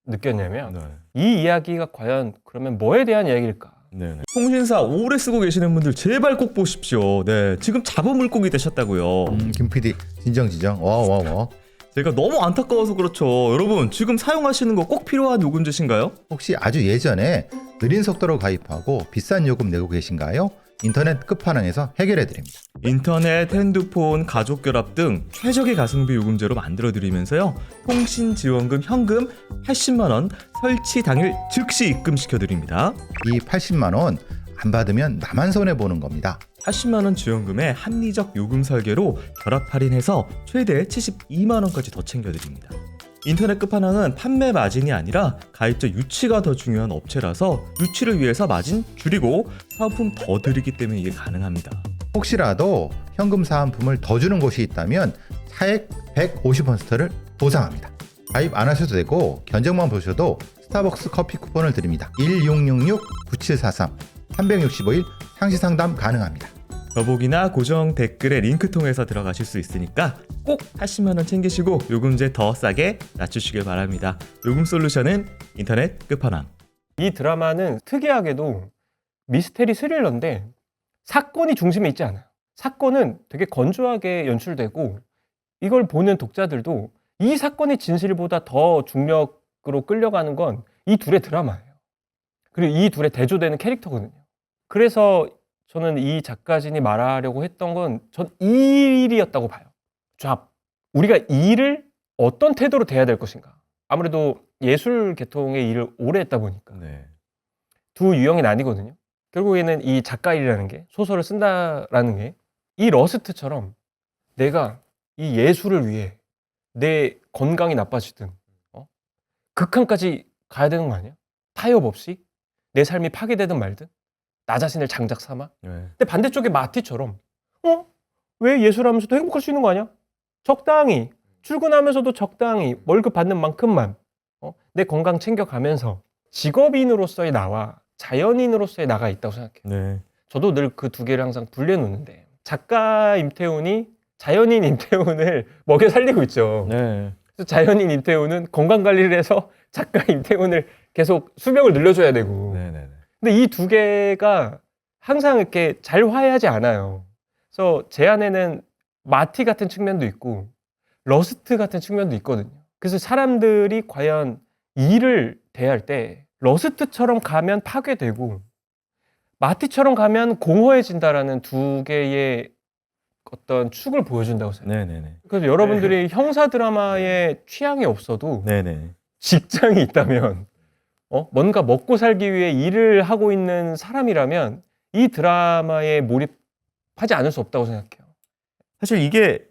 느꼈냐면 네. 이 이야기가 과연 그러면 뭐에 대한 이야기일까? 네네. 통신사 오래 쓰고 계시는 분들 제발 꼭 보십시오. 네, 지금 잡은 물고기 되셨다고요. 김 PD 진정. 와. 제가 너무 안타까워서 그렇죠. 여러분 지금 사용하시는 거 꼭 필요한 요금제신가요? 혹시 아주 예전에 느린 속도로 가입하고 비싼 요금 내고 계신가요? 인터넷 끝판왕에서 해결해 드립니다. 인터넷, 핸드폰, 가족 결합 등 최적의 가성비 요금제로 만들어드리면서요. 통신 지원금 현금 80만 원 설치 당일 즉시 입금시켜드립니다. 이 80만 원 안 받으면 나만 손해 보는 겁니다. 80만 원 지원금에 합리적 요금 설계로 결합 할인해서 최대 72만 원까지 더 챙겨드립니다. 인터넷 끝판왕은 판매 마진이 아니라 가입자 유치가 더 중요한 업체라서 유치를 위해서 마진 줄이고 사은품 더 드리기 때문에 이게 가능합니다. 혹시라도 현금 사은품을 더 주는 곳이 있다면 차액 150%를 보상합니다. 가입 안 하셔도 되고 견적만 보셔도 스타벅스 커피 쿠폰을 드립니다. 1666-9743 365일 상시 상담 가능합니다. 더보기나 고정 댓글에 링크 통해서 들어가실 수 있으니까 꼭 80만 원 챙기시고 요금제 더 싸게 낮추시길 바랍니다. 요금 솔루션은 인터넷 끝판왕. 이 드라마는 특이하게도 미스테리 스릴러인데 사건이 중심에 있지 않아요. 사건은 되게 건조하게 연출되고 이걸 보는 독자들도 이 사건의 진실보다 더 중력으로 끌려가는 건 이 둘의 드라마예요. 그리고 이 둘의 대조되는 캐릭터거든요. 그래서 저는 이 작가진이 말하려고 했던 건 전 이 일이었다고 봐요. 우리가 이 일을 어떤 태도로 대해야 될 것인가. 아무래도 예술 계통의 일을 오래 했다 보니까 네. 두 유형이 나뉘거든요. 결국에는 이 작가 일이라는 게 소설을 쓴다라는 게 이 러스트처럼 내가 이 예술을 위해 내 건강이 나빠지든 극한까지 가야 되는 거 아니야? 타협 없이 내 삶이 파괴되든 말든 나 자신을 장작 삼아. 네. 근데 반대쪽에 마티처럼 왜 예술하면서도 행복할 수 있는 거 아니야? 적당히 출근하면서도 적당히 월급 받는 만큼만 내 건강 챙겨가면서 직업인으로서의 나와 자연인으로서의 나가 있다고 생각해요. 네. 저도 늘 그 두 개를 항상 분리해 놓는데 작가 임태훈이 자연인 임태훈을 먹여 살리고 있죠. 네. 그래서 자연인 임태훈은 건강 관리를 해서 작가 임태훈을 계속 수명을 늘려줘야 되고. 네네네. 근데 이 두 개가 항상 이렇게 잘 화해하지 않아요. 그래서 제 안에는 마티 같은 측면도 있고 러스트 같은 측면도 있거든요. 그래서 사람들이 과연 일을 대할 때 러스트처럼 가면 파괴되고 마티처럼 가면 공허해진다라는 두 개의 어떤 축을 보여준다고 생각해요. 네네네. 그래서 여러분들이 형사 드라마에 취향이 없어도 네네. 직장이 있다면 뭔가 먹고 살기 위해 일을 하고 있는 사람이라면 이 드라마에 몰입하지 않을 수 없다고 생각해요. 사실 이게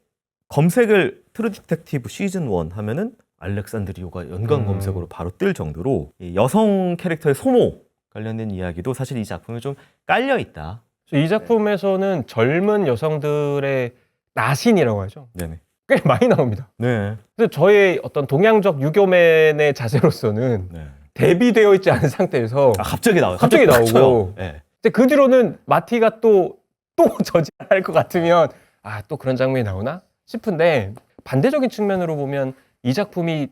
검색을 트루 디텍티브 시즌 1 하면은 알렉산드리오가 연관 검색어로 바로 뜰 정도로 이 여성 캐릭터의 소모 관련된 이야기도 사실 이 작품에 좀 깔려 있다. 이 작품에서는 젊은 여성들의 나신이라고 하죠. 네네. 꽤 많이 나옵니다. 네. 그래서 저의 어떤 동양적 유교맨의 자세로서는 네. 대비되어 있지 않은 상태에서 갑자기 나와요. 갑자기 탁 나오고. 쳐요. 네. 근데 그 뒤로는 마티가 또 저지할 것 같으면 또 그런 장면이 나오나 싶은데 반대적인 측면으로 보면 이 작품이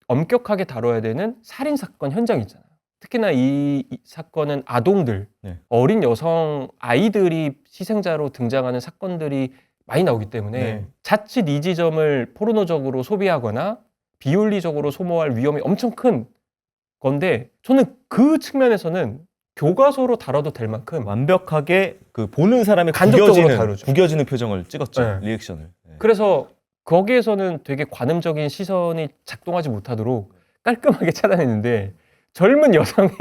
엄격하게 다뤄야 되는 살인사건 현장이 있잖아요. 특히나 이 사건은 아동들, 네. 어린 여성 아이들이 희생자로 등장하는 사건들이 많이 나오기 때문에 네. 자칫 이 지점을 포르노적으로 소비하거나 비윤리적으로 소모할 위험이 엄청 큰 건데 저는 그 측면에서는 교과서로 다뤄도 될 만큼 완벽하게 그 보는 사람의 간접적으로 다루죠. 구겨지는 표정을 찍었죠. 네. 리액션을. 네. 그래서 거기에서는 되게 관음적인 시선이 작동하지 못하도록 깔끔하게 차단했는데 젊은 여성의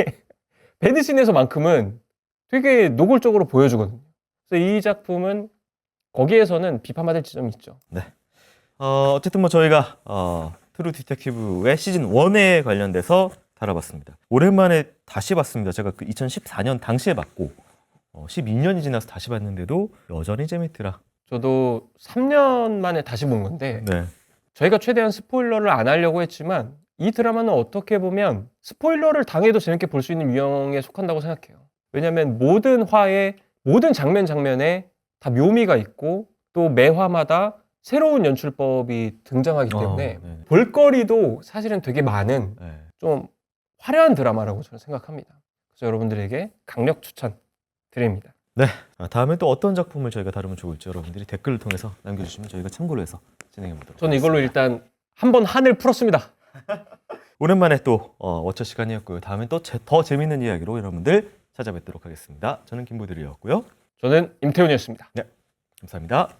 배드신에서만큼은 되게 노골적으로 보여주거든요. 그래서 이 작품은 거기에서는 비판받을 지점이 있죠. 어쨌든 뭐 저희가 트루 디텍티브의 시즌 1에 관련돼서 다뤄봤습니다. 오랜만에 다시 봤습니다. 제가 그 2014년 당시에 봤고 12년이 지나서 다시 봤는데도 여전히 재밌더라. 저도 3년 만에 다시 본 건데 네. 저희가 최대한 스포일러를 안 하려고 했지만 이 드라마는 어떻게 보면 스포일러를 당해도 재밌게 볼 수 있는 유형에 속한다고 생각해요. 왜냐하면 모든 화에 모든 장면에 다 묘미가 있고 또 매 화마다 새로운 연출법이 등장하기 때문에 네. 볼거리도 사실은 되게 많은 네. 좀 화려한 드라마라고 저는 생각합니다. 그래서 여러분들에게 강력 추천 드립니다. 다음에 또 어떤 작품을 저희가 다루면 좋을지 여러분들이 댓글을 통해서 남겨주시면 저희가 참고를 해서 진행해 보도록 저는 이걸로 일단 한번 한을 풀었습니다. 오랜만에 또 워처 시간이었고요. 다음엔 또 더 재밌는 이야기로 여러분들 찾아뵙도록 하겠습니다. 저는 김보들이었고요. 저는 임태훈이었습니다. 감사합니다.